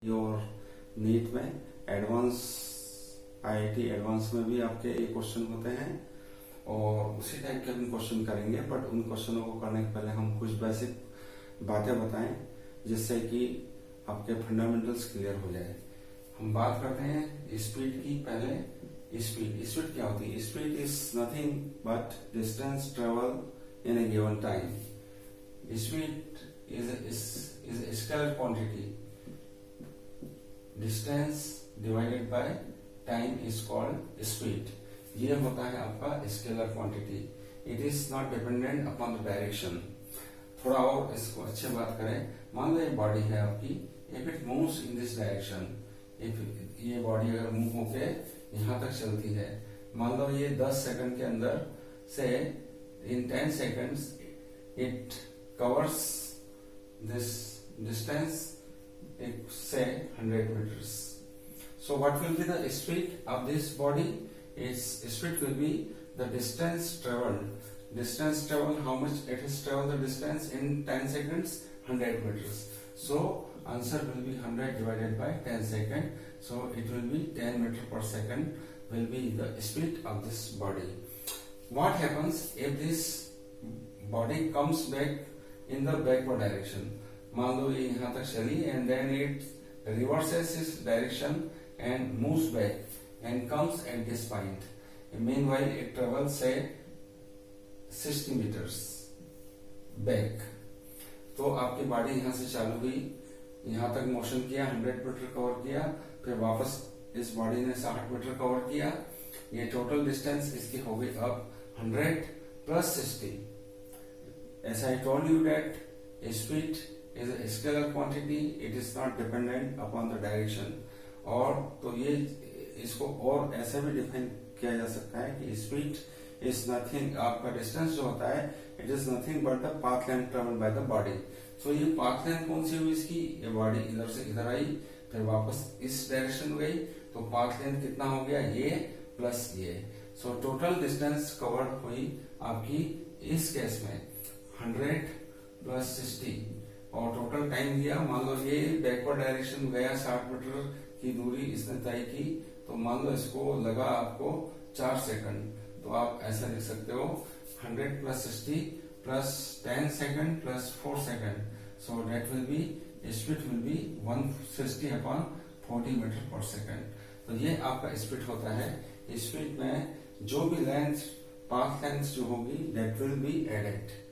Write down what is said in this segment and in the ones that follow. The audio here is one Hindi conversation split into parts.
और नीट में एडवांस आईआईटी एडवांस में भी आपके ये क्वेश्चन होते हैं और उसी टाइप के हम क्वेश्चन करेंगे। बट उन क्वेश्चनों को करने के पहले हम कुछ बेसिक बातें बताएं जिससे कि आपके फंडामेंटल्स क्लियर हो जाए। हम बात करते हैं स्पीड की। पहले स्पीड क्या होती है? Speed is nothing but distance travel in A given time. Speed is scalar quantity. Distance divided by time is called speed. ये होता है आपका scalar quantity. It is not dependent upon the direction. थोड़ा और इसको अच्छे बात करें, मान लो ये बॉडी है आपकी, if it moves in this direction, if ये बॉडी अगर मूव होके यहां तक चलती है, मान लो ये 10 सेकंड के अंदर से इन 10 seconds it covers this distance say 100 meters. So what will be the speed of this body? Its speed will be the distance traveled. Distance traveled, how much it has traveled the distance in 10 seconds? 100 meters. So answer will be 100 divided by 10 second. So it will be 10 meter per second will be the speed of this body. What happens if this body comes back in the backward direction? मान लो ये यहां तक चली एंड देन इट रिवर्सेस इस direction and moves back and comes at this point. Meanwhile it travel से 60 मीटर्स बैक। तो आपकी बॉडी यहां से चालू हुई, यहां तक मोशन किया, 100 मीटर कवर किया, फिर वापस इस बॉडी ने 60 मीटर कवर किया। ये टोटल डिस्टेंस इसकी हो गई अब 100 plus 60। As I told you that speed is a scalar quantity, it is not dependent upon the direction. और तो ये इसको और ऐसे भी डिफाइन किया जा सकता है कि स्पीड इज नथिंग, आपका डिस्टेंस जो होता है it is nothing but the path length travel by the body. So ये पाथ लेंथ कौन सी हुई इसकी? ये बॉडी इधर से इधर आई, फिर वापस इस डायरेक्शन में गई, तो पाथ लेंथ कितना हो गया? ये प्लस ये। सो टोटल डिस्टेंस कवर्ड हुई आपकी इस केस में 100 प्लस 60 और टोटल टाइम दिया। मान लो ये बैकवर्ड डायरेक्शन गया, 60 मीटर की दूरी इसने तय की, तो मान लो इसको लगा आपको 4 सेकंड, तो आप ऐसा लिख सकते हो 100 plus 60 plus 10 second plus 4 second. So that will be speed will be 160 upon 40 metre per second. तो ये आपका स्पीड होता है। स्पीड में जो भी लेंथ, पाथ लेंथ जो होगी दैट विल बी एडेड।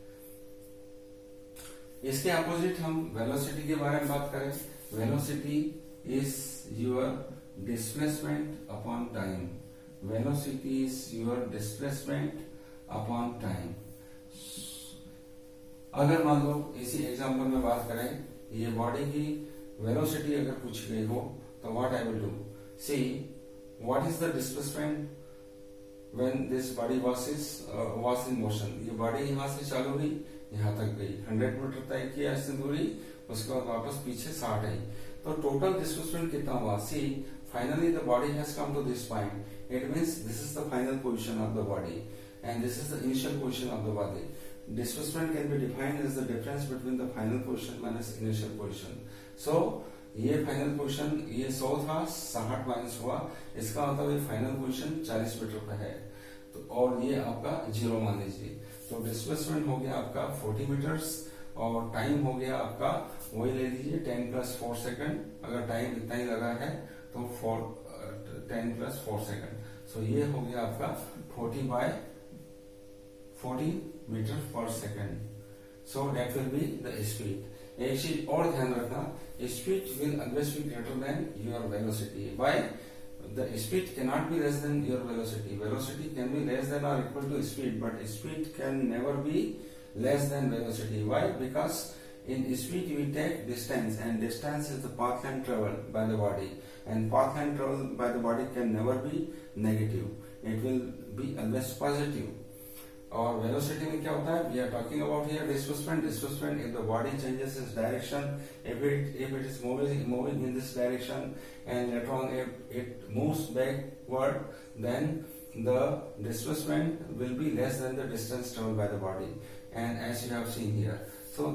इसके अपोजिट हम वेलोसिटी के बारे में बात करें। Velocity is your displacement upon time. Velocity is your displacement upon time. अगर मान लो इसी एग्जांपल में बात करें, ये बॉडी की वेलोसिटी अगर पूछी गई हो तो what I will do, see what is the displacement when this body was in motion. ये बॉडी यहां से चालू हुई, यहां तक गई, 100 मीटर तय किया इसने दूरी, उसके बाद वापस पीछे 60 आई, तो टोटल डिस्प्लेसमेंट कितना हुआ? See finally the body has come to this point. It means this is the final position of the body and this is the initial position of the body. Displacement can be defined as the difference between the final position minus initial position. So ये फाइनल पोजीशन ये 100 था, 60 माइनस हुआ, इसका मतलब ये फाइनल पोजीशन 40 मीटर पे है, तो और ये आपका 0 मान लीजिए। तो डिस्प्लेसमेंट हो गया आपका 40 मीटर्स और टाइम हो गया आपका वही ले लीजिए 10 प्लस 4 सेकंड। अगर टाइम इतना ही लगा है तो 10 प्लस 4 सेकंड। सो ये हो गया आपका 40 bye 40 metre per second. So that will be the speed. एक चीज और ध्यान रखना, speed will always be greater than your velocity. Why? The speed cannot be less than your velocity. Velocity can be less than or equal to speed, but speed can never be less than velocity. Why? Because in speed we take distance, and distance is the path length traveled by the body, and path length traveled by the body can never be negative. It will be always positive. और वेलोसिटी में क्या होता है? We are talking about here displacement. Displacement if the body changes its direction, if it is moving in this direction and later on if it moves backward, then the displacement will be less than the distance travelled by the body, and as you have seen here. So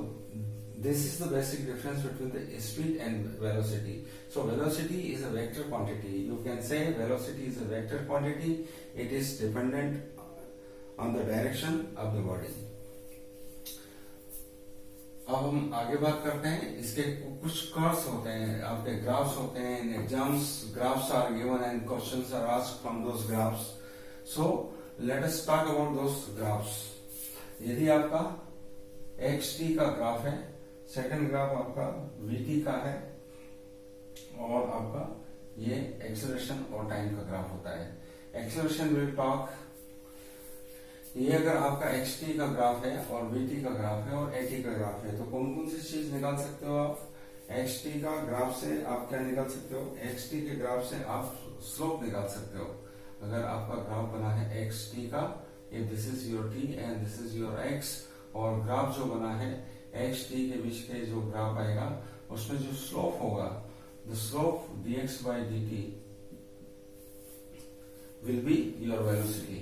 this is the basic difference between the speed and velocity. So velocity is a vector quantity. You can say velocity is a vector quantity. It is dependent on the direction of the body. अब हम आगे बात करते हैं, इसके कुछ कर्व्स होते हैं, आपके ग्राफ्स होते हैं in exams. Graphs are given and questions are asked from those graphs. So let us talk about those graphs. यदि आपका xt का ग्राफ है, सेकंड ग्राफ आपका vt का है, और आपका ये एक्सेलरेशन और टाइम का ग्राफ होता है. Acceleration will talk. ये अगर आपका xt का ग्राफ है और vt का ग्राफ है और at का ग्राफ है, तो कौन कौन सी चीज निकाल सकते हो आप? xt का ग्राफ से आप क्या निकाल सकते हो? xt के ग्राफ से आप स्लोप निकाल सकते हो. अगर आपका ग्राफ बना है xt का, if this is your t and this is your x, और ग्राफ जो बना है xt के बीच के जो ग्राफ आएगा उसमें जो स्लोप होगा, the slope dx by dt will be your velocity.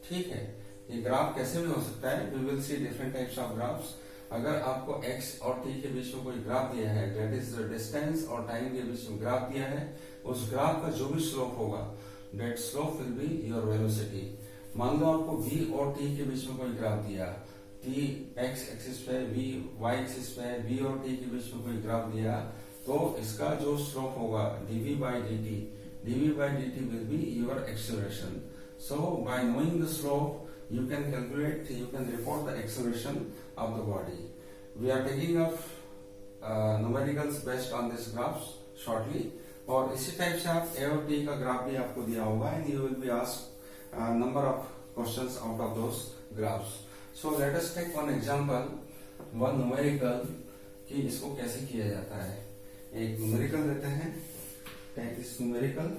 ठीक है. ये ग्राफ कैसे भी हो सकता है. We will see different types of graphs. अगर आपको x और t के बीच में कोई ग्राफ दिया है, दैट इज द डिस्टेंस और टाइम के बीच में ग्राफ दिया है, उस ग्राफ का जो भी स्लोप होगा, that slope will be your velocity. मान लो आपको v और t के बीच में कोई ग्राफ दिया, t x एक्सिस पे, v y एक्सिस पे, v और t के बीच में कोई ग्राफ दिया, तो इसका जो स्लोप होगा dv by dt will be your acceleration. So by knowing the slope, you can calculate, you can report the acceleration of the body. We are taking up numericals based on these graphs shortly. और इसी टाइप से आप a और t का ग्राफ भी आपको दिया होगा, and you will be asked number of questions out of those graphs. So let us take one example, one numerical, कि इसको कैसे किया जाता है. एक numerical लेते हैं. Take this numerical.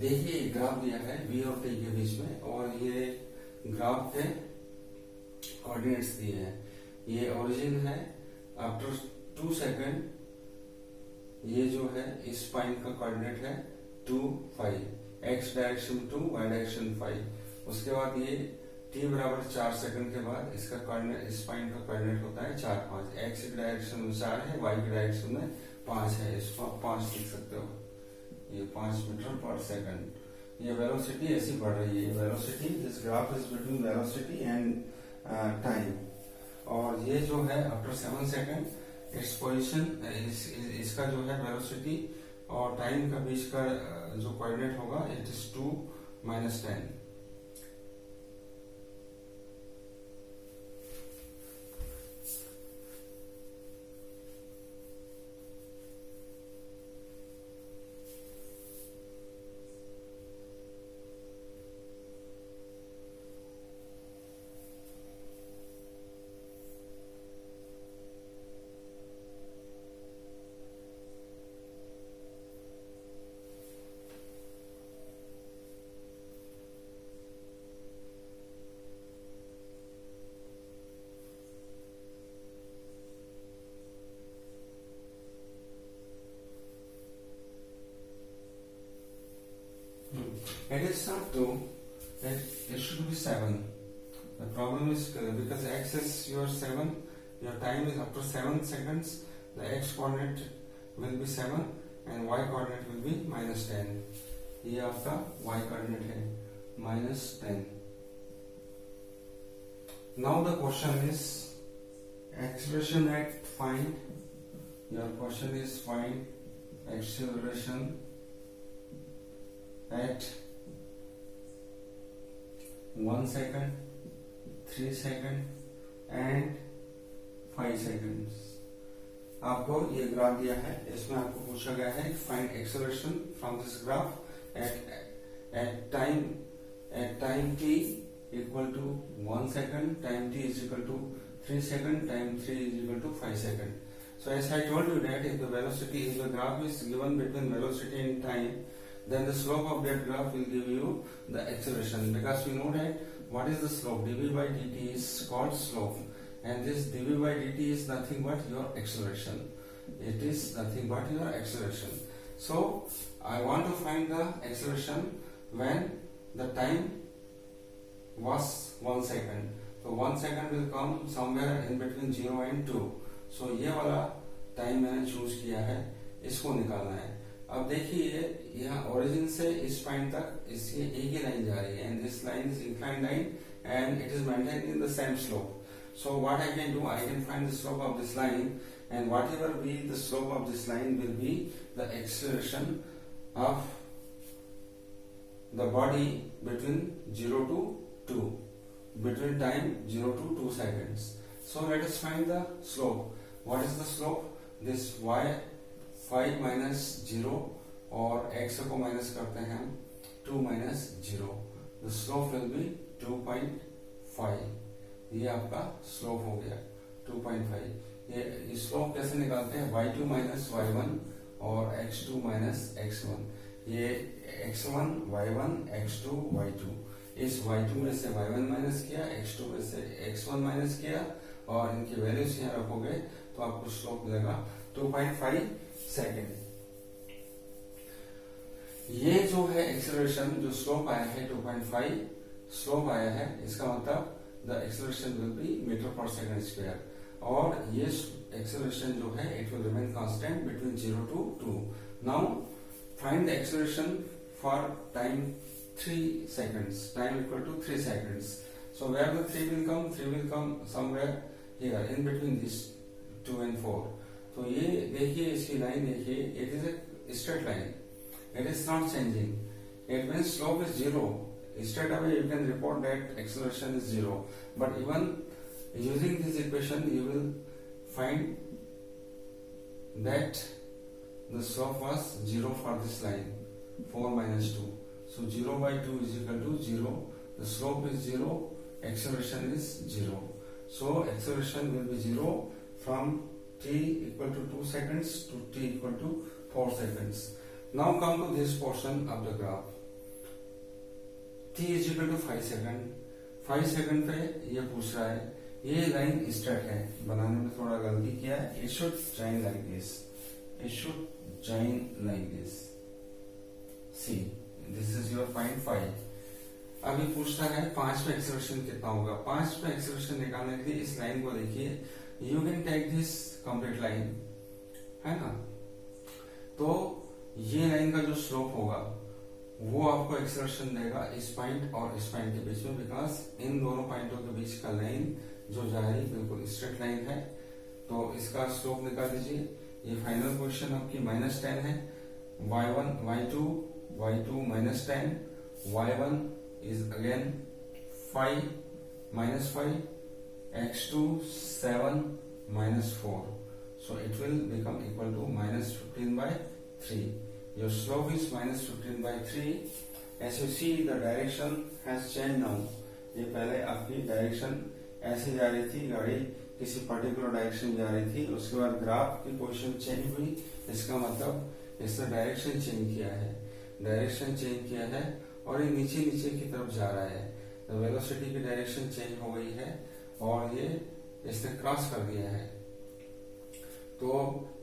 देखिए ग्राफ दिया है v और t के बीच में, और ये ग्राफ के कोऑर्डिनेट्स दिए हैं. ये ओरिजिन है आफ्टर 2 सेकेंड. ये जो है इस पॉइंट का कोऑर्डिनेट है 2 5, x डायरेक्शन 2, y डायरेक्शन 5. उसके बाद ये t बराबर 4 सेकंड के बाद इसका कोऑर्डिनेट, इस पॉइंट का कोऑर्डिनेट होता है 4 5. x की डायरेक्शन में 4 है, y की डायरेक्शन में 5 है. इसको 5 लिख सकते हो. ये 5 मीटर पर सेकंड. ये वेलोसिटी ऐसी बढ़ रही है. Velocity, this graph is between velocity and time. और ये जो है आफ्टर 7 सेकंड इट्स पोजीशन, इसका जो है वेलोसिटी और टाइम का बीच का जो कोऑर्डिनेट होगा, it is 2 - 10. It is not 2, it should be 7. The problem is because x is your 7, your time is up to 7 seconds, the x coordinate will be 7 and y coordinate will be -10. ये आपका y coordinate है -10. Now the question is acceleration at find. Your question is find acceleration at 1 second, 3 second and 5 seconds. आपको ये ग्राफ दिया है, इसमें आपको पूछा गया है find acceleration from this graph at time t equal to 1 second, time t is equal to 3 second, time 3 is equal to 5 second. So as I told you that if the velocity, if the graph is given between velocity and time, then the slope of that graph will give you the acceleration, because we know that what is the slope, dv by dt is called slope, and this dv by dt is nothing but your acceleration. It is nothing but your acceleration. So I want to find the acceleration when the time was 1 second. So 1 second will come somewhere in between 0 and 2. So ये वाला टाइम मैंने चूज किया है, इसको निकालना है. अब देखिए यहाँ ओरिजिन से इस पॉइंट तक इसकी एक ही लाइन जा रही है, and this line is inclined line and it is maintained in the same slope. So what I can do, I can find the slope of this line, and whatever be the slope of this line will be the acceleration of the body between 0 to 2, between time 0 to 2 seconds. So let us find the slope. What is the slope? This y 5 minus 0 और x को माइनस करते हैं हम 2 minus 0. The slope will be 2.5. ये आपका स्लोप हो गया 2.5. ये स्लोप कैसे निकालते हैं? y2 minus y1 और x2 minus x1. ये x1 y1 x2 y2. इस y2 में से y1 माइनस किया, x2 में से x1 माइनस किया और इनकी वैल्यूज यहाँ रखोगे तो आपको स्लोप मिलेगा 2.5 सेकेंड. ये जो है एक्सेलरेशन, जो स्लोप आया है 2.5 स्लोप आया है, इसका मतलब the acceleration will be metre per second square. और ये एक्सेलरेशन जो है it will remain constant between 0 to 2. Now find the acceleration for time 3 seconds, time equal to 3 seconds. So where the 3 will come? 3 will come somewhere here in between these 2 and 4. तो ये देखिए इसकी लाइन देखिए, it is a straight line. It is not changing. It means slope is 0. Straight away you can report that acceleration is 0. But even using this equation you will find that the slope was 0 for this line, 4 minus 2. So 0 by 2 is equal to 0. The slope is 0. Acceleration is 0. So acceleration will be 0 from t equal to 2 seconds to t equal to 4 seconds. Now come to this portion of the graph. t is equal to 5 second. 5 second पे ये पूछ रहा है, ये लाइन स्ट्रेट है, बनाने में थोड़ा गलती किया है. It should join like this. It should join like this. See. This is your point 5. अभी पूछता है 5 में एक्सेलरेशन कितना होगा. 5 में एक्सेलरेशन निकालने के लिए इस लाइन को देखिए, you can take this complete line, है ना. तो ये लाइन का जो स्लोप होगा वो आपको एक्सेलरेशन देगा इस पॉइंट और इस पॉइंट के बीच में, बिकॉज इन दोनों पॉइंटों के बीच का लाइन जो जा रही बिल्कुल स्ट्रेट लाइन है. तो इसका स्लोप निकाल दीजिए. ये फाइनल पोजीशन आपकी -10 है. y2 minus 10, y1 is again 5 minus 5, x2 7 minus 4. So it will become equal to -15 by 3. Your slope is -15 by 3. As you see the direction has changed now. ये पहले आपकी डायरेक्शन ऐसे जा रही थी, गाड़ी किसी पर्टिकुलर डायरेक्शन जा रही थी, उसके बाद ग्राफ की पोजीशन चेंज हुई. इसका मतलब इसने डायरेक्शन चेंज किया है, डायरेक्शन चेंज किया है और ये नीचे नीचे की तरफ जा रहा है. वेलोसिटी की डायरेक्शन चेंज हो गई है और ये इसने क्रॉस कर दिया है. तो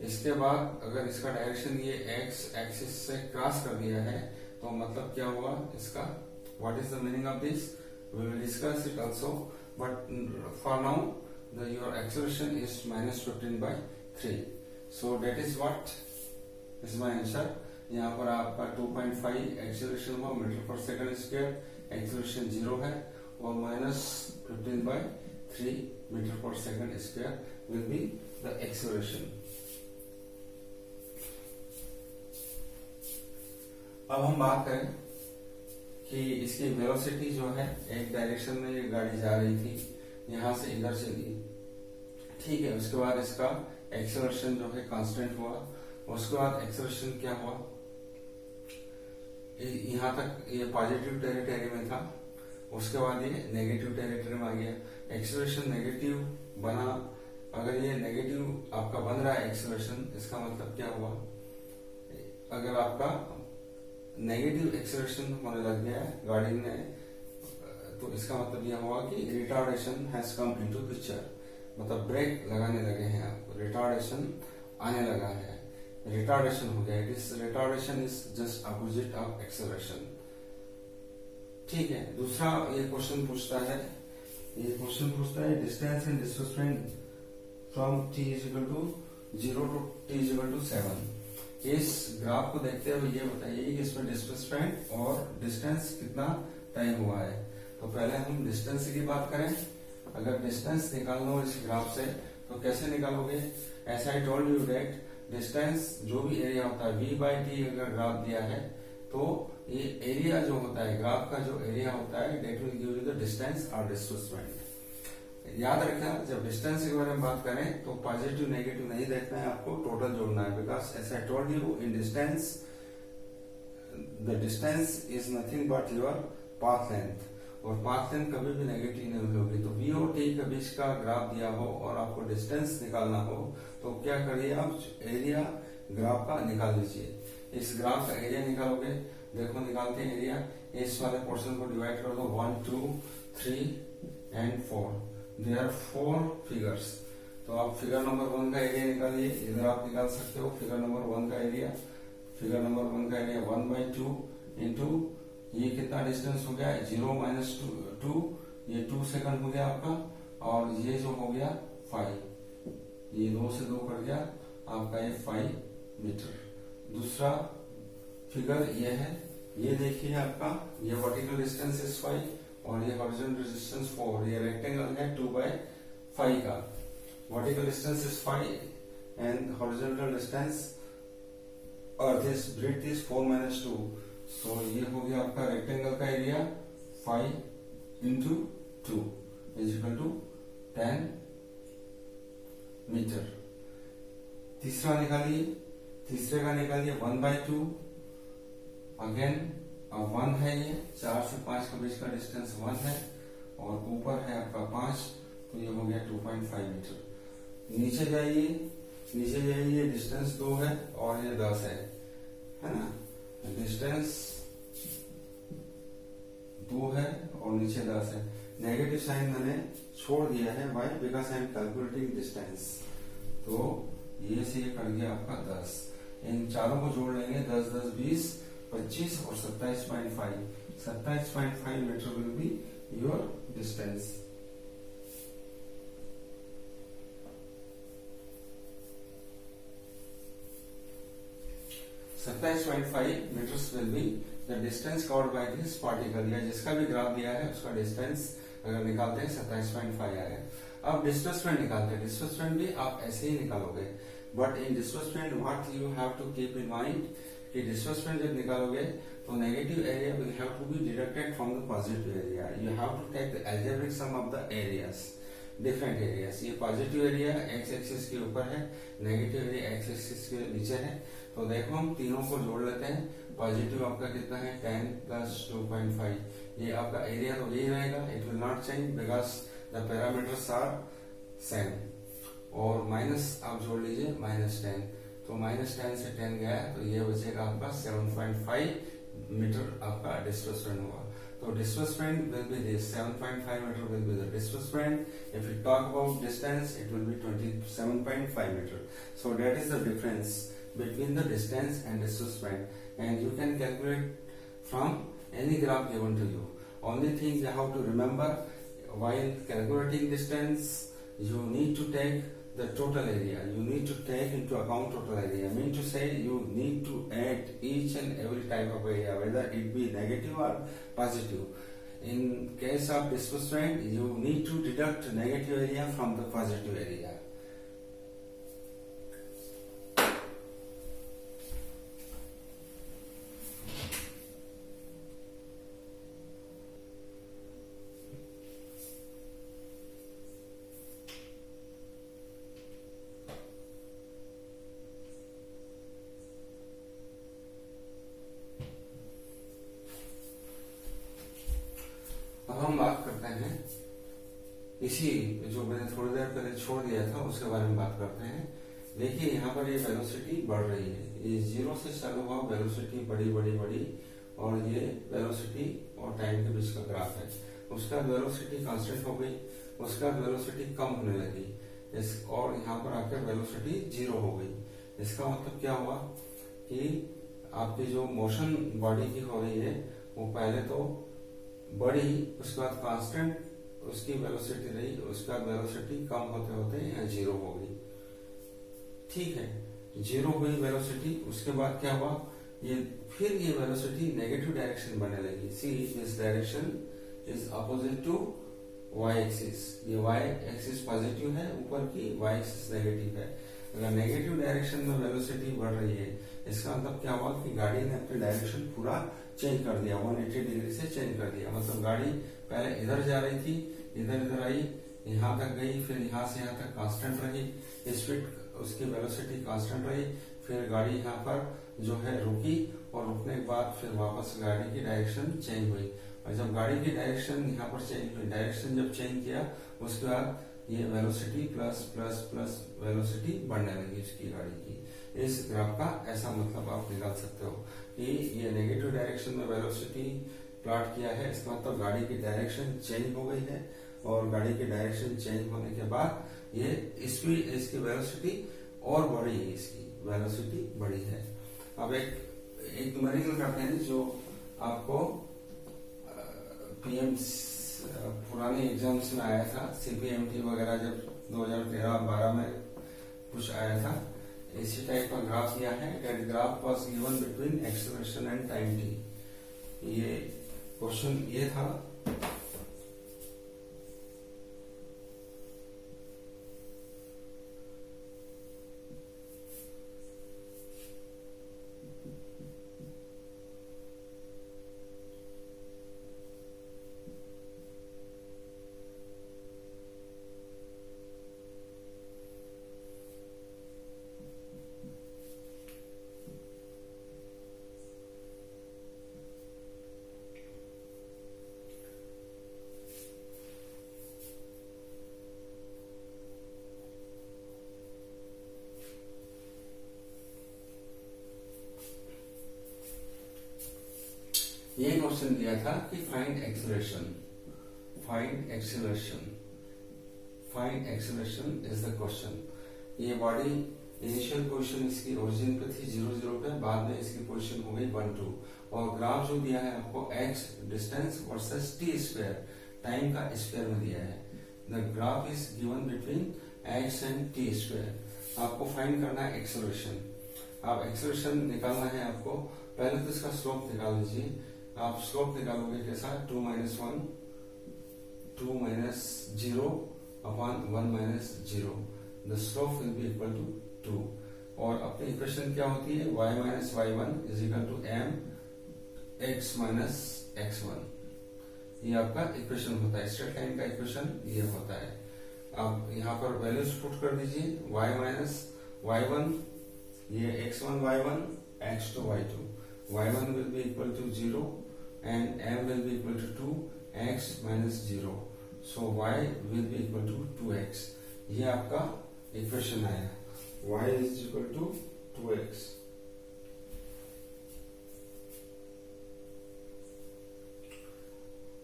इसके बाद अगर इसका डायरेक्शन ये एक्स एक्सिस से क्रॉस कर दिया है तो मतलब क्या हुआ इसका, what is the meaning of this, we will discuss it also, but for now your acceleration is -15/3, so that is what is my answer. यहाँ पर आपका 2.5 एक्सेलरेशन हुआ metre per second square, acceleration 0 है, और -15/3 metre per second square will be the acceleration. अब हम बात करें कि इसकी वेलोसिटी जो है, एक डायरेक्शन में ये गाड़ी जा रही थी, यहां से इधर चली, ठीक है, उसके बाद इसका एक्सेलरेशन जो है कांस्टेंट हुआ, उसके बाद एक्सेलरेशन क्या हुआ, यहां तक ये पॉजिटिव टेरिटरी में था, उसके बाद ये नेगेटिव टेरिटरी में आ गया, एक्सेलरेशन नेगेटिव बना, अगर ये नेगेटिव आपका बन रहा है एक्सेलरेशन, इसका मतलब क्या हुआ, अगर आपका नेगेटिव एक्सेलरेशन होने लग गया है गाड़ी में, तो इसका मतलब यह हुआ कि retardation has come into picture, मतलब ब्रेक लगाने लगे हैं आप, रिटार्डेशन आने लगा है, रिटार्डेशन हो गया, it is retardation is just opposite of acceleration, ठीक है। दूसरा ये क्वेश्चन पूछता है, distance and displacement from t is equal to 0 to t is equal to 7। इस ग्राफ को देखते हुए ये बताइए कि इसमें डिस्प्लेसमेंट और डिस्टेंस कितना टाइम हुआ है। तो पहले हम डिस्टेंस की बात करें, अगर डिस्टेंस निकालना हो इस ग्राफ से तो कैसे निकालोगे, ऐसा आई टोल्ड यू दैट डिस्टेंस जो भी एरिया होता है v/t, अगर ग्राफ दिया है तो ये एरिया जो होता है, ग्राफ का जो एरिया होता है, that will give you the distance और डिस्प्लेसमेंट। याद रखना, जब डिस्टेंस के बारे में बात करें तो पॉजिटिव नेगेटिव नहीं देखना है, आपको टोटल जोड़ना है, because as I told you in distance, the distance is nothing but your path length, और पाथ लेंथ कभी भी नेगेटिव नहीं होगी। तो v और t के बीच का ग्राफ दिया हो और आपको डिस्टेंस निकालना हो तो क्या करिए, आप एरिया ग्राफ का निकाल लीजिए। इस ग्राफ का एरिया निकालोगे, देखो निकालते हैं एरिया, इस वाले पोर्शन को डिवाइड कर दो, 1 2 3 एंड 4, देयर आर 4 फिगर्स। तो आप फिगर नंबर 1 का एरिया निकालिए, इधर आप निकाल सकते हो फिगर नंबर 1 का एरिया, फिगर नंबर 1 का एरिया 1/2 इंटू ये कितना डिस्टेंस हो गया, 0 - 2, ये 2 सेकंड हो गया आपका, और ये जो हो गया 5, ये 2 से 2 कट गया आपका, ये 5 मीटर। दूसरा फिगर ये है, ये देखिए आपका, ये वर्टिकल डिस्टेंस इज 5 और ये हॉरिजॉन्टल डिस्टेंस 4, ये रेक्टेंगल है 2/5 का, vertical distance is 5 and horizontal distance और दिस ब्रेड्थ इज 4 - 2, सो ये हो गया आपका रेक्टेंगल का area 5 × 2 is equal to 10 metre. तीसरा निकालिए, तीसरे का निकालिए 1/2, अगेन 1 है, ये 4 से 5 के बीच का डिस्टेंस 1 है, और ऊपर है आपका 5, तो ये हो गया 2.5 मीटर। नीचे जाइए, डिस्टेंस 2 है और ये 10 है ना, डिस्टेंस 2 है और नीचे 10 है, नेगेटिव साइन मैंने छोड़ दिया है, why, because I am calculating distance, तो ये से ये कट गया आपका 10, इन चारों को जोड़ लेंगे, 10 10 20 25 और 27.5 metre will be your distance. meters will be the distance covered by this particle, या जिसका भी ग्राफ दिया है उसका डिस्टेंस अगर निकालते हैं 27.5 आएगा। अब डिस्प्लेसमेंट निकालते हैं, डिस्प्लेसमेंट भी आप ऐसे ही निकालोगे, but in displacement what you have to keep in mind कि डिस्प्लेसमेंट जब निकालोगे तो negative area will have to be deducted from the positive area, you have to take the algebraic sum of the areas, different areas. ये पॉजिटिव एरिया एक्स एक्सिस के ऊपर है, नेगेटिव एरिया एक्स एक्सिस के नीचे है, तो देखो हम तीनों को जोड़ लेते हैं, पॉजिटिव आपका कितना है 10 + 2.5, ये आपका एरिया तो यही रहेगा, it will not change because the parameters are same, और माइनस आप जोड़ लीजिए -10, तो -10 से 10 गया तो ये बचेगा आपका 7.5 मीटर आपका डिस्प्लेसमेंट हुआ। So displacement will be this 7.5 meter will be the displacement. If we talk about distance, it will be 27.5 meter. So that is the difference between the distance and displacement, and you can calculate from any graph given to you. Only thing you have to remember, while calculating distance, you need to take the total area. You need to take into account total area. I mean to say, you need to add each and every type of area, whether it be negative or positive. In case of displacement, you need to deduct negative area from the positive area. अब हम बात करते हैं इसी जो मैंने थोड़ी देर पहले छोड़ दिया था उसके बारे में बात करते हैं। देखिए यहाँ पर ये वेलोसिटी बढ़ रही है, ये जीरो से चालू हुआ वेलोसिटी बढ़ी बढ़ी बढ़ी और ये वेलोसिटी और टाइम के बीच का ग्राफ है। उसका वेलोसिटी कांस्टेंट हो गई, उसका वेलोसिटी कम होने लगी और यहाँ पर आकर वेलोसिटी जीरो हो गई। इसका मतलब क्या हुआ कि आपकी जो मोशन बॉडी की हो रही है वो पहले तो बढ़ी, उसके बाद कांस्टेंट उसकी वेलोसिटी रही, उसका वेलोसिटी कम होते होते यहाँ जीरो हो गई। ठीक है, जीरो हुई वेलोसिटी, उसके बाद क्या हुआ, ये फिर ये वेलोसिटी नेगेटिव डायरेक्शन बनने लगी। See this direction is opposite to Y axis. ये वाई एक्सिस पॉजिटिव है ऊपर की, वाई एक्सिस नेगेटिव है। अगर नेगेटिव डायरेक्शन में वेलोसिटी बढ़ रही है, इसका मतलब क्या हुआ कि गाड़ी ने अपनी डायरेक्शन पूरा चेंज कर दिया, 180 डिग्री से चेंज कर दिया। मतलब गाड़ी पहले इधर जा रही थी, इधर आई, यहाँ तक गई, फिर यहाँ से यहाँ तक कांस्टेंट रही, स्पीड उसकी वेलोसिटी कांस्टेंट रही, फिर गाड़ी यहाँ पर जो है रुकी और रुकने के बाद फिर वापस गाड़ी की डायरेक्शन चेंज हुई। और जब गाड़ी की डायरेक्शन यहाँ पर चेंज हुई, डायरेक्शन जब चेंज किया उसके बाद ये velocity plus plus plus velocity बढ़ने लगी उसकी गाड़ी की। इस ग्राफ का ऐसा मतलब आप निकाल सकते हो कि ये नेगेटिव डायरेक्शन में वेलोसिटी प्लॉट किया है, इसका मतलब गाड़ी की डायरेक्शन चेंज हो गई है और गाड़ी की डायरेक्शन चेंज होने के बाद ये स्पीड, इसकी वेलोसिटी और बढ़ी है, इसकी वेलोसिटी बढ़ी है। अब एक न्यूमेरिकल करते हैं जो आपको पीएम पुराने एग्जाम्स में आया था, सीपीएमटी वगैरह जब 2013-12 में कुछ आया था, इसी टाइप का ग्राफ दिया है। That graph was given between acceleration and time T. ये क्वेश्चन ये था। ये क्वेश्चन दिया था कि find acceleration, find acceleration, find acceleration is the question. ये बॉडी इनिशियल पोजीशन इसकी ओरिजिन पे थी 0 पे, बाद में इसकी पोजीशन हो गई 1 2 और ग्राफ जो दिया है आपको x distance versus t square, time का स्क्वायर में दिया है। The graph is given between x and t square. आपको फाइंड करना है एक्सेलरेशन। आप एक्सेलरेशन निकालना है आपको, पहले तो इसका स्लोप निकाल लीजिए। आप स्लोप निकालोगे कैसा, 2 - 1 2 - 0 upon 1 - 0, the slope will be equal to 2। और अपनी इक्वेशन क्या होती है, y - y1 is equal to m x - x1। ये आपका इक्वेशन होता है, स्ट्रेट लाइन का इक्वेशन ये होता है। आप यहाँ पर वैल्यूज पुट कर दीजिए, y - y1 ये x1 y1 x2 y2, y1 will be equal to 0 and m will be equal to 2 x minus 0, so y will be equal to 2x। ये आपका इक्वेशन आया, y is equal to 2x।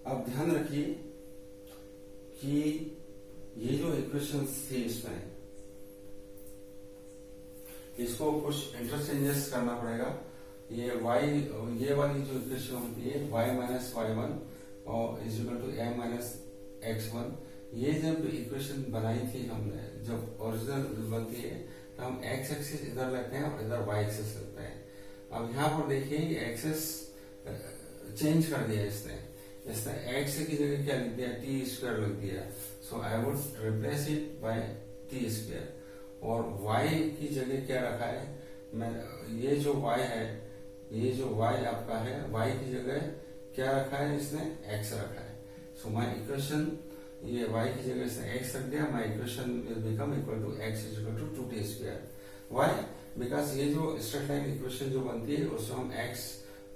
अब ध्यान रखिए कि ये जो इक्वेशंस थी इसमें इसको कुछ इंटरचेंजेस करना पड़ेगा। ये वाली जो इक्वेशन होती है y माइनस वाई वन और is equal to m minus X one, ये जब इक्वेशन बनाई थी हमने, जब ओरिजिनल बनती है तो हम x एक्सिस इधर लेते हैं और इधर y एक्सिस लेते हैं। अब यहाँ पर देखिए एक्सिस चेंज कर दिया इसने x की जगह क्या लिख दिया, टी स्क्वायर लिख दिया। So I would replace it by T square, और y की जगह क्या रखा है, मैं ये जो y है, ये जो y आपका है, y की जगह क्या रखा है इसने, x रखा है। सो माय इक्वेशन, ये y की जगह इसने x रख दिया, my equation will become equal to x is equal to 2t square. Why? Because ये जो स्ट्रेट लाइन इक्वेशन जो बनती है उसमें हम x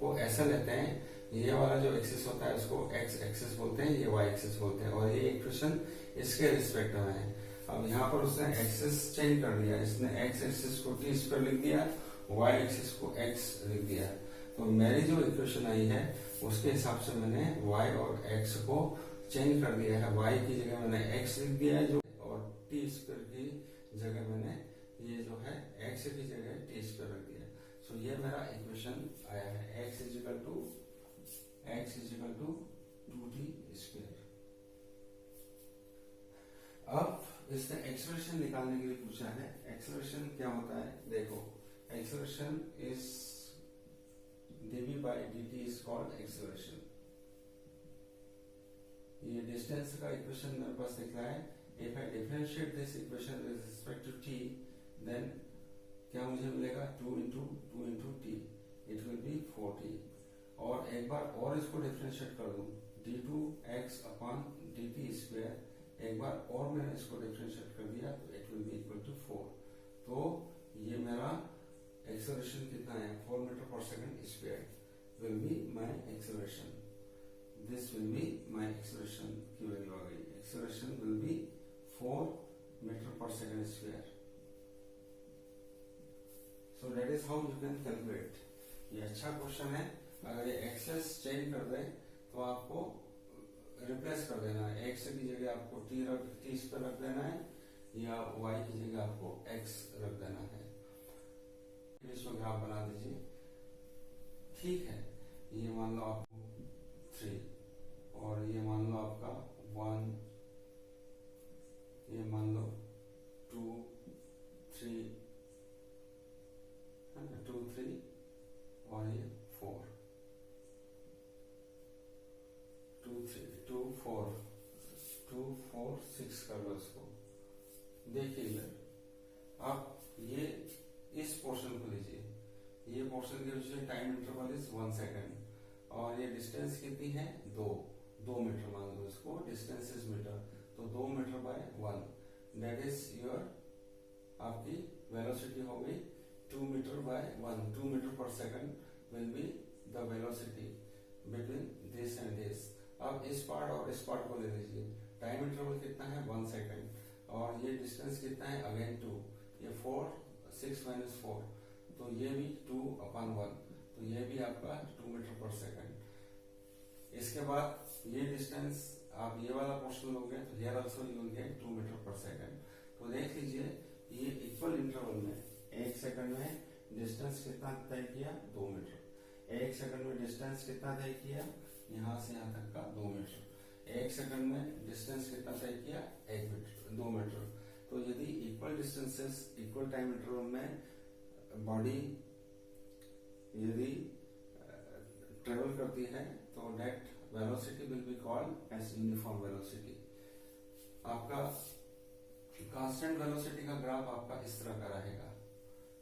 को ऐसा लेते हैं, ये वाला जो एक्सिस होता है उसको x एक्सिस बोलते हैं, ये y एक्सिस बोलते हैं, और ये इक्वेशन इसके रिस्पेक्ट में है। अब यहाँ पर उसने एक्सिस चेंज कर दिया, इसने x एक्सिस को t स्क्वायर लिख दिया, y एक्सिस को x लिख दिया। तो मेरी जो इक्वेशन आई है उसके हिसाब से मैंने y और x को चेंज कर दिया है। y की जगह मैंने x लिख दिया है, जो और t स्क्वायर की जगह मैंने ये जो है x की जगह t स्क्वायर रख दिया। सो ये मेरा इक्वेशन आया है, x is equal to 2t square. अब इसने एक्सेलरेशन निकालने के लिए पूछा है। एक्सेलरेशन क्या होता है, देखो, acceleration is dv by dt is called acceleration। ये डिस्टेंस का इक्वेशन मेरे पास लिखा है, if I differentiate this equation with respect to t, then क्या मुझे मिलेगा, 2 into t, it will be 4t। और एक बार और इसको डिफरेंशिएट कर दूं, d2x upon dt स्क्वायर, एक बार और मैंने इसको डिफरेंशिएट कर दिया तो it will be equal to 4। तो ये मेरा एक्सेलरेशन कितना है, 4 metre per second square will be my acceleration। this will be my acceleration की वैल्यू आ गई, acceleration will be 4 metre per second square. so that is how you can calculate। ये अच्छा क्वेश्चन है। अगर ये एक्सेस चेंज कर दे तो आपको रिप्लेस कर देना है, x की जगह आपको t स्क्वायर रख देना है, या y की जगह आपको x रख देना है। इसमें ग्राफ बना दीजिए, ठीक है। ये मान लो आपको 3 और ये मान लो आपका 1, ये मान लो 2 3 है ना, 2 3 और ये 4, 2 3 2 4 2 4 6 कर लो इसको। देखिए आप ये इस पोर्शन को लीजिए, ये पोर्शन के विषय टाइम इंटरवल इज 1 सेकेंड, और ये डिस्टेंस कितनी है, 2 मीटर मान लो इसको, डिस्टेंस इज मीटर, तो 2 metre by 1, that is your आपकी वेलोसिटी हो गई 2 metre by 1। 2 metre per second will be the velocity between this and this. अब इस पार्ट और इस पार्ट को ले लीजिए, टाइम इंटरवल कितना है, 1 सेकेंड, और ये डिस्टेंस कितना है, अगेन 2, ये 4 6 माइनस 4, तो ये भी 2/1, तो ये भी आपका 2 मीटर पर सेकंड। इसके बाद ये डिस्टेंस आप ये वाला पोर्शन लोगे तो here also you will get 2 metre per second. तो देख लीजिए ये इक्वल इंटरवल में 1 सेकंड में डिस्टेंस कितना तय किया, 2 मीटर। 1 सेकंड में डिस्टेंस कितना तय किया, यहाँ से यहाँ तक का 2 मीटर। 1 सेकंड में डिस्टेंस कितना तय किया, 1 मीटर 2 मीटर। तो यदि equal distances equal time interval में बॉडी यदि ट्रेवल करती है तो that velocity will be called as uniform velocity. आपका कांस्टेंट वेलोसिटी का ग्राफ आपका इस तरह का रहेगा,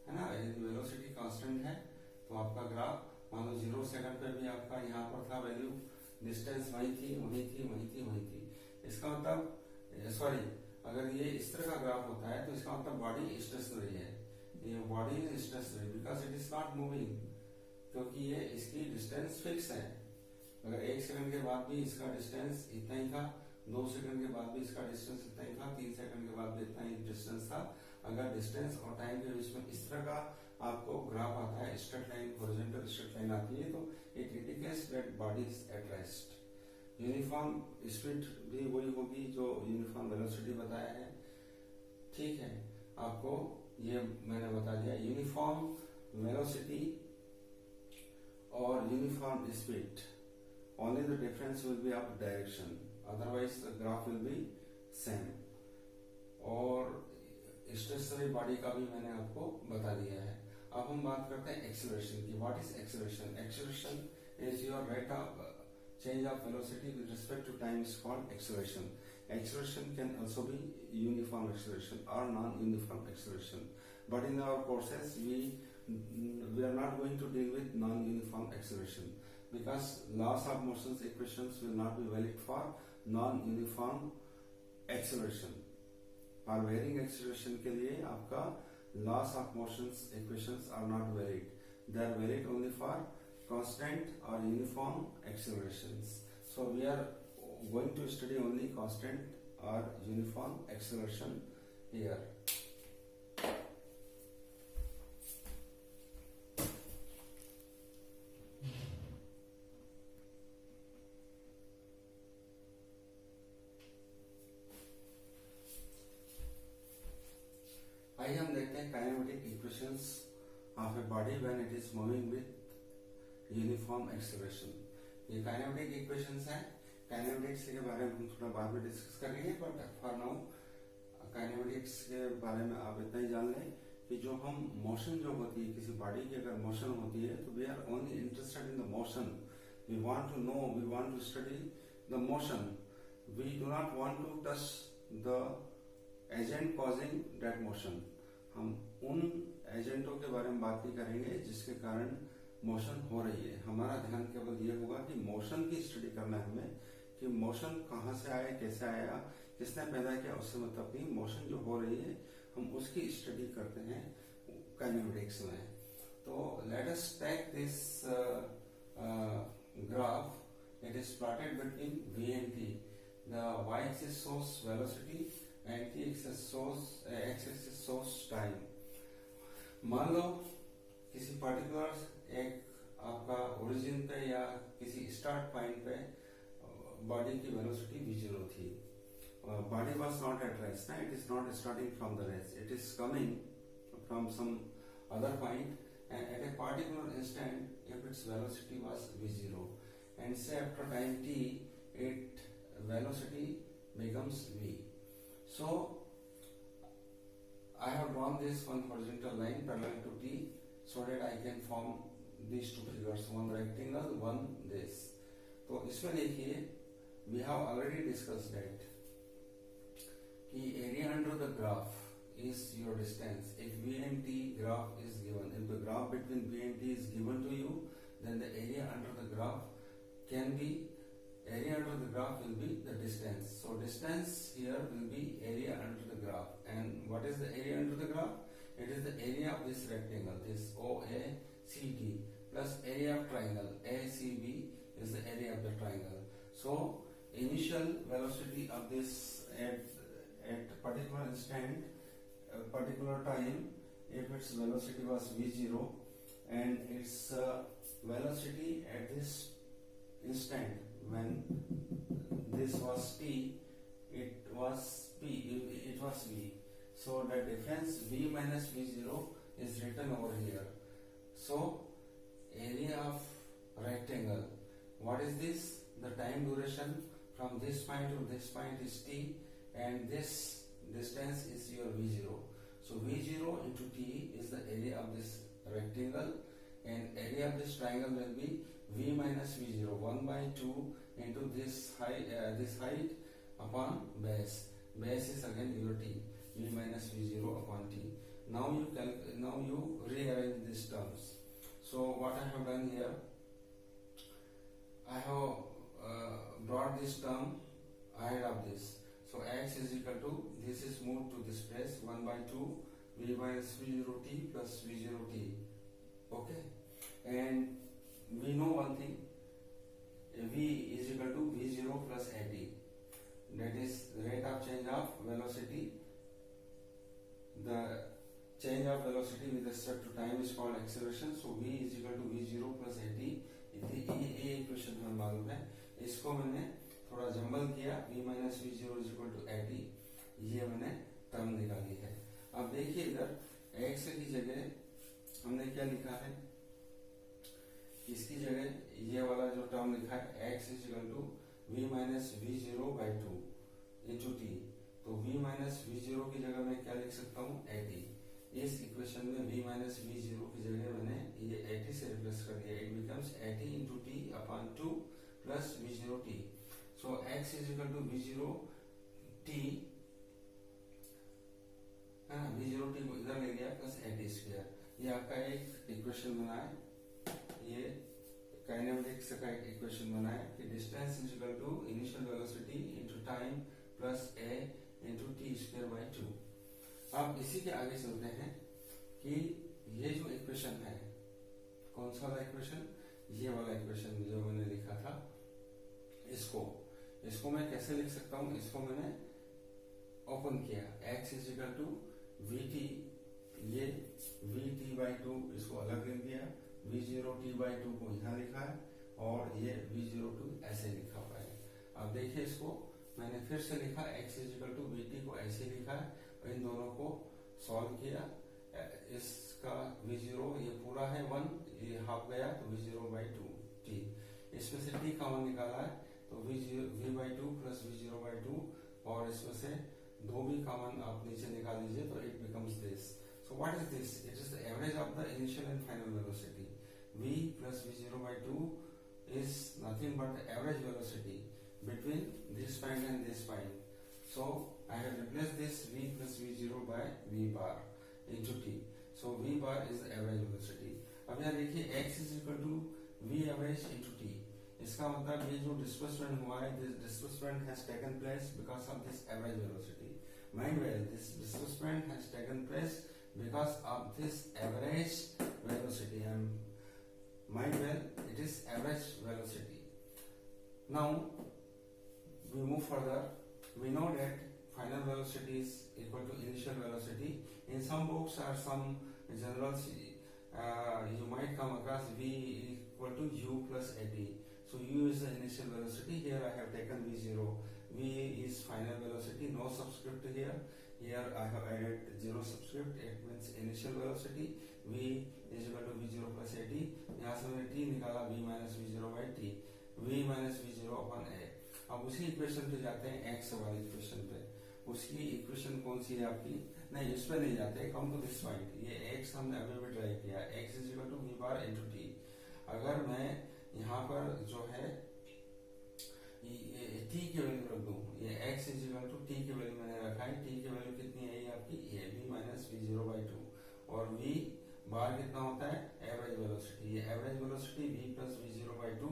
है ना। यदि वेलोसिटी कांस्टेंट है तो आपका ग्राफ मान लो 0 सेकंड पे भी आपका यहाँ पर था वैल्यू, डिस्टेंस वही थी वही थी वही थी वही थी। इसका मतलब सॉरी, अगर ये इस तरह का ग्राफ होता है तो इसका मतलब बॉडी स्टेशनरी है। ये body is stationary because it is not moving, क्योंकि ये इसकी डिस्टेंस फिक्स है। अगर 1 सेकंड के बाद भी इसका डिस्टेंस इतना ही था, 2 सेकंड के बाद भी इसका डिस्टेंस इतना ही था, 3 सेकंड के बाद भी इतना ही डिस्टेंस था। अगर डिस्टेंस और टाइम के बीच में इस तरह का आपको ग्राफ आता है, straight line, horizontal straight line आती है, तो it indicates that body is at rest. Uniform speed भी वही होगी जो यूनिफॉर्म वेलोसिटी बताया है, ठीक है। आपको ये मैंने बता दिया, uniform velocity or uniform speed. Only the difference will be of direction. Otherwise, the graph will be same. और स्टेशनरी बॉडी का भी मैंने आपको बता दिया है. अब हम बात करते हैं एक्सेलरेशन की. What is acceleration? Acceleration is your rate of change of velocity with respect to time is called acceleration. Acceleration can also be uniform acceleration or non-uniform acceleration. But in our courses, we are not going to deal with non-uniform acceleration because laws of motions equations will not be valid for non-uniform acceleration. For varying acceleration के लिए आपका laws of motions equations are not valid. They are valid only for constant or uniform accelerations. So we are going to study only constant or uniform acceleration here. आइए हम देखते हैं kinematic equations of a body when it is moving with uniform acceleration. ये काइनेमेटिक इक्वेशंस हैं. काइनेमेटिक्स के बारे में हम थोड़ा बाद में डिस्कस करेंगे, बट फॉर नाउ काइनेमेटिक्स के बारे में आप इतना ही जान लें कि जो हम मोशन जो होती है किसी बॉडी की अगर मोशन होती है तो we are only interested in the motion. We want to know, we want to study the motion. We do not want to touch the agent causing that motion. हम उन एजेंटों के बारे में बात नहीं करेंगे जिसके कारण मोशन हो रही है. हमारा ध्यान केवल ये होगा कि मोशन की स्टडी करना है हमें, कि मोशन कहाँ से आया, कैसे आया, किसने पैदा किया, उससे मतलब नहीं. मोशन जो हो रही है हम उसकी स्टडी करते हैं काइनेमेटिक्स में. तो let us take this graph. It is plotted between V and T. The y-axis shows velocity and t-axis shows time. मान लो किसी पर्टिकुलर एक आपका ओरिजिन पे या किसी स्टार्ट पॉइंट पे बॉडी की वेलोसिटी v0 थी. Body was not at rest ना. It is not starting from the rest. It is coming from some other point and at a particular instant if its velocity was v0 and say after time t its velocity becomes v. So I have drawn this one horizontal line parallel to t so that I can form these two figures, one rectangle, one this. तो इसमें देखिए we have already discussed that कि area under the graph is your distance. If V and T graph is given, if the graph between V and T is given to you, then the area under the graph can be, area under the graph will be the distance. So distance here will be area under the graph. And what is the area under the graph? It is the area of this rectangle, this OACD, plus area of triangle ACB is the area of the triangle. So initial velocity of this at particular instant, particular time, if its velocity was v0 and its velocity at this instant when this was t, it was p, it was v. So the difference v minus v0 is written over here. So area of rectangle, what is this? The time duration from this point to this point is t, and this distance is your v0. So v0 into t is the area of this rectangle, and area of this triangle will be v minus v0, 1 by 2 into this height upon base. Base is again your t, v minus v0 upon t. Now you rearrange these terms. So what I have done here, I have brought this term ahead of this. So x is equal to, this is moved to this place, 1 by 2 v minus v0 t plus v0 t. Okay, and we know one thing, v is equal to v0 plus at. That is the rate of change of velocity. The change of velocity with respect to time is called acceleration. So v is equal to v0 plus at. ये इक्वेशन हमें मालूम है. इसको मैंने थोड़ा जंबल किया, v minus V zero is equal to a t, ये मैंने टर्म निकाली है. अब देखिए इधर x की जगह हमने क्या लिखा है, इसकी जगह ये वाला जो टर्म लिखा है x is equal to v minus V zero by two into T, तो v माइनस वी जीरो की जगह मैं क्या लिख सकता हूँ 80। इस इक्वेशन में v माइनस वी जीरो की जगह मैंने ये 80 से रिप्लेस कर दिया, it becomes 80 into T upon 2 plus we zero T. सो x is equal to V zero T है ना, वी जीरो टी को इधर ले गया प्लस 80 स्क्वायर। ये आपका एक इक्वेशन बना है, ये काइनेमेटिक्स का एक इक्वेशन बना है कि distance is equal to initial velocity into time plus a into T square by 2। अब इसी के आगे चलते हैं कि ये जो इक्वेशन है, कौन सा वाला इक्वेशन, ये वाला इक्वेशन जो मैंने लिखा था, इसको मैं कैसे लिख सकता हूं। इसको मैंने ओपन किया, x is equal to V T, ये वी टी बाई टू इसको अलग लिख दिया, V zero T by two को यहां लिखा है और ये वी जीरो टू ऐसे लिखा हुआ है। अब देखिए इसको मैंने फिर से लिखा, x is equal to V T को ऐसे लिखा है और इन दोनों को सॉल्व किया। इसका वी जीरो ये पूरा है 1, ये हाफ गया तो v zero by two t, इसमें से टी कॉमन निकाला है तो v by two plus we zero by two, और इसमें से दो भी कॉमन आप नीचे निकाल लीजिए तो it becomes this. So what is this, it is the average of the initial and final velocity. v plus we zero by to is nothing but the average velocity between this point and this point. So I have replaced this v plus v0 by v bar into t. So v bar is the average velocity. अब यहाँ देखिए x is equal to v average into t. इसका मतलब ये जो displacement हुआ है, this displacement has taken place because of this average velocity. Mind well, this displacement has taken place because of this average velocity. Mind well, it is average velocity. Now we move further. We know that final velocity is equal to initial velocity. In some books or some journals, you might come across v equal to u plus at. So u is the initial velocity. Here I have taken v0. V is final velocity. No subscript here. Here I have added 0 subscript. It means initial velocity. V is equal to v0 plus at. यहाँ से मैंने t निकाला, v minus v0 by t. v minus v0 upon a. अब उसी इक्वेशन पे जाते हैं x वाली इक्वेशन पे। उसकी इक्वेशन कौन सी है आपकी, नहीं इस पे नहीं जाते, कम टू दिस पॉइंट। ये x हमने अभी भी ट्राई किया, x is equal to v bar into t. अगर मैं यहाँ पर जो है t की वैल्यू रख दूं, ये x is equal to t की वैल्यू मैंने रखा है, t की वैल्यू कितनी है आपकी, ये v minus V zero by two, और v बार कितना होता है, एवरेज वेलोसिटी। ये average velocity v plus we zero by to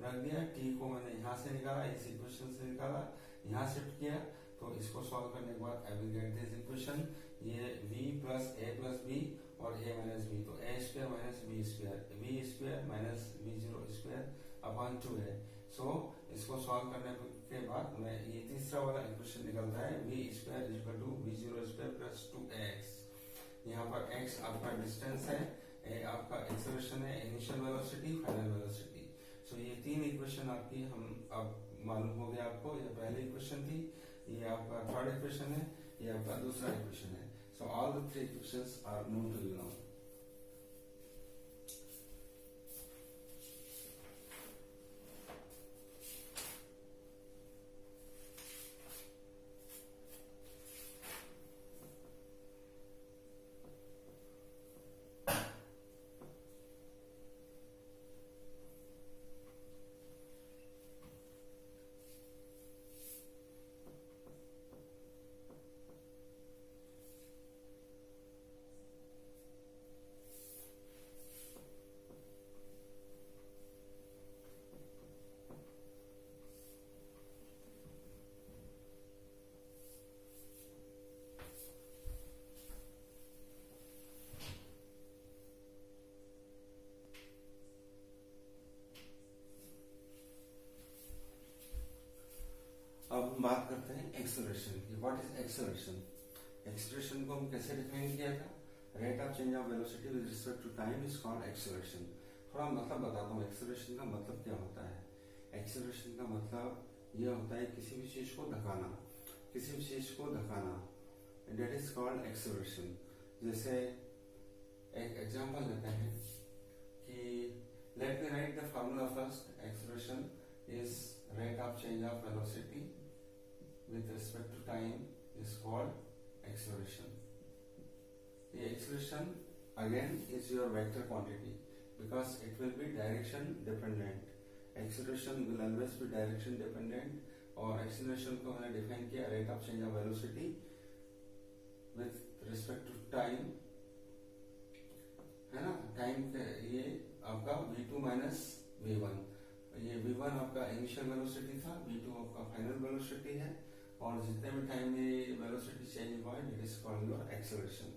रख दिया। t को मैंने यहाँ से निकाला, इस इक्वेशन से निकाला, यहाँ शिफ्ट किया, तो इसको सॉल्व करने के बाद I will get this equation, ये v plus a plus b और a माइनस b, तो a square minus b square, v square minus v zero square upon 2 है। सो इसको सॉल्व करने के बाद मैं ये तीसरा वाला इक्वेशन निकलता है, v square is equal to v zero square plus 2ax। यहाँ पर x आपका डिस्टेंस है, a आपका एक्सेलरेशन है, इनिशियल वेलोसिटी, फाइनल वेलोसिटी। सो ये तीन इक्वेशन आपकी हम अब मालूम हो गया आपको। ये पहली इक्वेशन थी, ये आपका थर्ड इक्वेशन है, ये आपका दूसरा इक्वेशन है। So all the three equations are known to you now. अब हम बात करते हैं एक्सेलरेशन की। What is acceleration? एक्सेलरेशन को हम कैसे डिफाइन किया था, rate of change of velocity with respect to time is called acceleration. थोड़ा मतलब बताता हूँ, एक्सेलरेशन का मतलब क्या होता है। एक्सेलरेशन का मतलब यह होता है किसी भी चीज को धकाना, किसी भी चीज को धकाना, डेट इज कॉल्ड एक्सेलरेशन। जैसे एक एग्जांपल लेते हैं कि let me we write the formula first. Acceleration is rate of change of velocity with respect to time is called acceleration. The acceleration again is your vector quantity because it will be direction dependent. Acceleration will always be direction dependent. और acceleration को मैंने define किया rate of change of velocity with respect to time, है ना. टाइम के ये आपका v2 माइनस v1, ये v1 आपका इनिशियल वेलोसिटी था, v2 आपका फाइनल वेलोसिटी है, और जितने भी टाइम में वेलोसिटी चेंज हुआ है it is called your acceleration.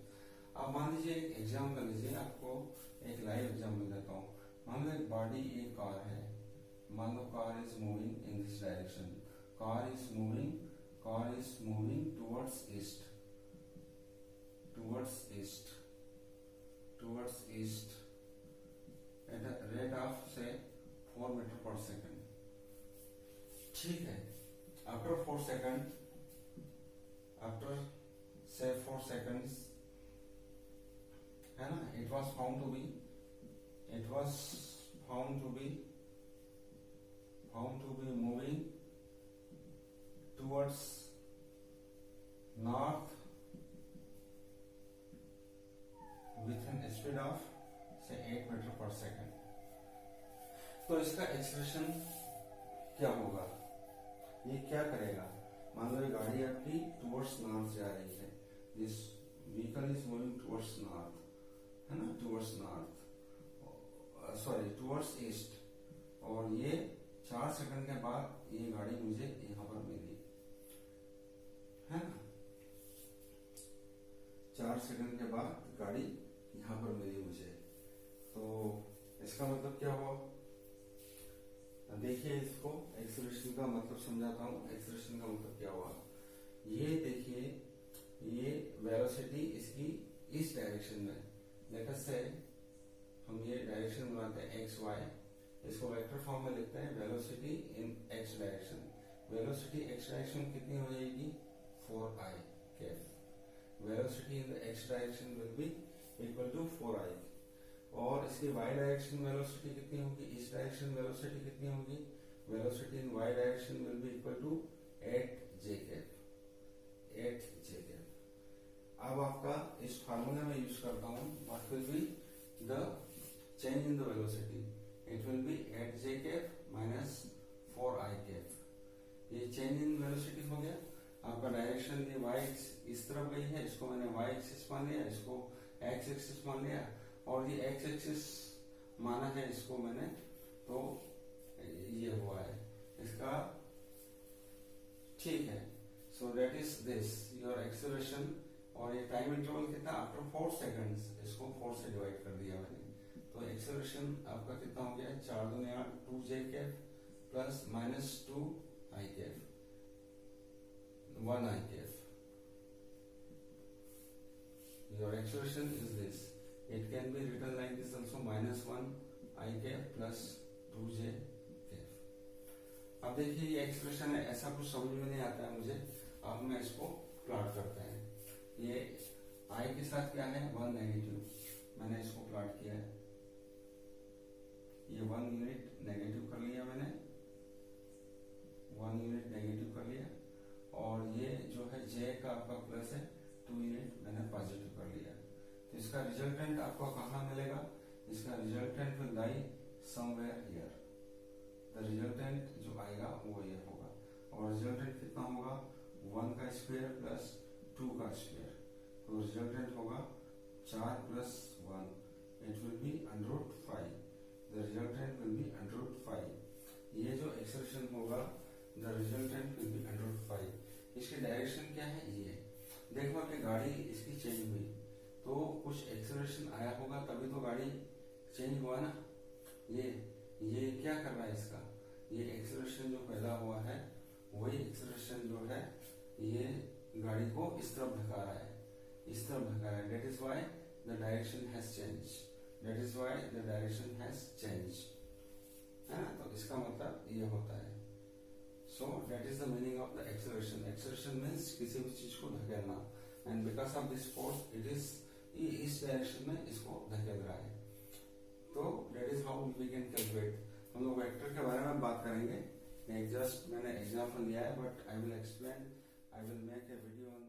अब मान लीजिए एक एग्जाम कर लीजिए, आपको एक लाइव एग्जाम्पल देता हूँ. मान लो एक बॉडी, एक कार है, मान लो car is moving in this direction, car is moving towards east, at a rate of say 4 meter per second. ठीक है. After 4 seconds, है ना, it was found to be moving towards north with an speed of say 8 metre per second. तो इसका एक्सेलरेशन क्या होगा, ये क्या करेगा. मान लो ये गाड़ी आपकी टुवर्ड्स नॉर्थ जा रही है, this vehicle is moving towards north, है ना, टुवर्ड्स ईस्ट, और ये 4 सेकंड के बाद ये गाड़ी मुझे यहाँ पर मिली, है ना. 4 सेकंड के बाद गाड़ी यहाँ पर मिली मुझे. तो इसका मतलब क्या हुआ, देखिए इसको एक्सेलरेशन का मतलब समझाता हूँ. एक्सेलरेशन का मतलब क्या हुआ, ये देखिए, ये वेलोसिटी इसकी इस डायरेक्शन में, लेट अस से हम ये डायरेक्शन बनाते हैं एक्स वाई, इसको वेक्टर फॉर्म में लिखते हैं velocity in x direction. Velocity x direction कितनी हो जाएगी, 4i cap. Velocity in the x direction will be equal to 4i. और इसकी वाई डायरेक्शन वेलोसिटी कितनी होगी, इस डायरेक्शन वेलोसिटी कितनी होगी, velocity in y direction will be equal to 8j cap. अब आपका इस फार्मूला में यूज करता हूं, what will be the change in the velocity, it will be 8j cap minus 4i cap. ये चेंज इन वेलोसिटी हो गया. आपका डायरेक्शन ये वाई इस तरफ गई है, इसको मैंने वाई एक्सिस मान लिया, इसको एक्स एक्सिस मान लिया, और ये एक्स एक्सिस माना है इसको मैंने, तो ये हुआ है इसका. ठीक है. So that is this your acceleration. और ये टाइम इंटरवल कितना, आफ्टर 4 सेकंड्स, इसको 4 से डिवाइड कर दिया मैंने. तो एक्सेलरेशन आपका कितना हो गया, 4 दूनी 8, 2j Kaif plus minus 2i Kaif, 1i Kaif. Your acceleration is this. It can be written like this also, minus 1i cap plus 2j cap. अब देखिए ये एक्सप्रेशन है, ऐसा कुछ समझ में नहीं आता है मुझे. अब मैं इसको प्लॉट करते हैं. ये i के साथ क्या है, 1 नेगेटिव, मैंने इसको प्लॉट किया है. ये 1 यूनिट नेगेटिव कर लिया मैंने, 1 यूनिट नेगेटिव कर लिया, और ये जो है j का आपका प्लस है, 2 यूनिट मैंने पॉजिटिव कर लिया. तो इसका रिजल्टेंट आपको कहाँ मिलेगा, इसका resultant will lie somewhere here. The resultant जो आएगा वो ये होगा, और रिजल्टेंट कितना होगा, 1 का स्क्वायर प्लस 2 का स्क्वायर. तो रिजल्टेंट होगा 4 plus 1, it will B √5. The resultant will be √5. ये जो एक्सेलरेशन होगा, द रिजल्टेंट विल बी √5. इसकी डायरेक्शन क्या है, ये देखो कि गाड़ी इसकी चेंज हुई, तो कुछ एक्सेलरेशन आया होगा तभी तो गाड़ी चेंज हुआ ना. ये क्या कर रहा है इसका, ये एक्सेलरेशन जो पैदा हुआ है, वही एक्सेलरेशन जो है ये गाड़ी को इस तरफ धका रहा है, इस तरफ धका रहा है. That is why the direction has change. है ना. तो इसका मतलब ये होता है. So that is the meaning of the acceleration. Acceleration means किसी भी चीज को धकेलना, and because of this force it is इस डायरेक्शन में इसको धकेल रहा है. तो that is how we can calculate. हम लोग वेक्टर के बारे में बात करेंगे। जस्ट मैंने एग्जाम्पल लिया है, but I will explain, I will make a video on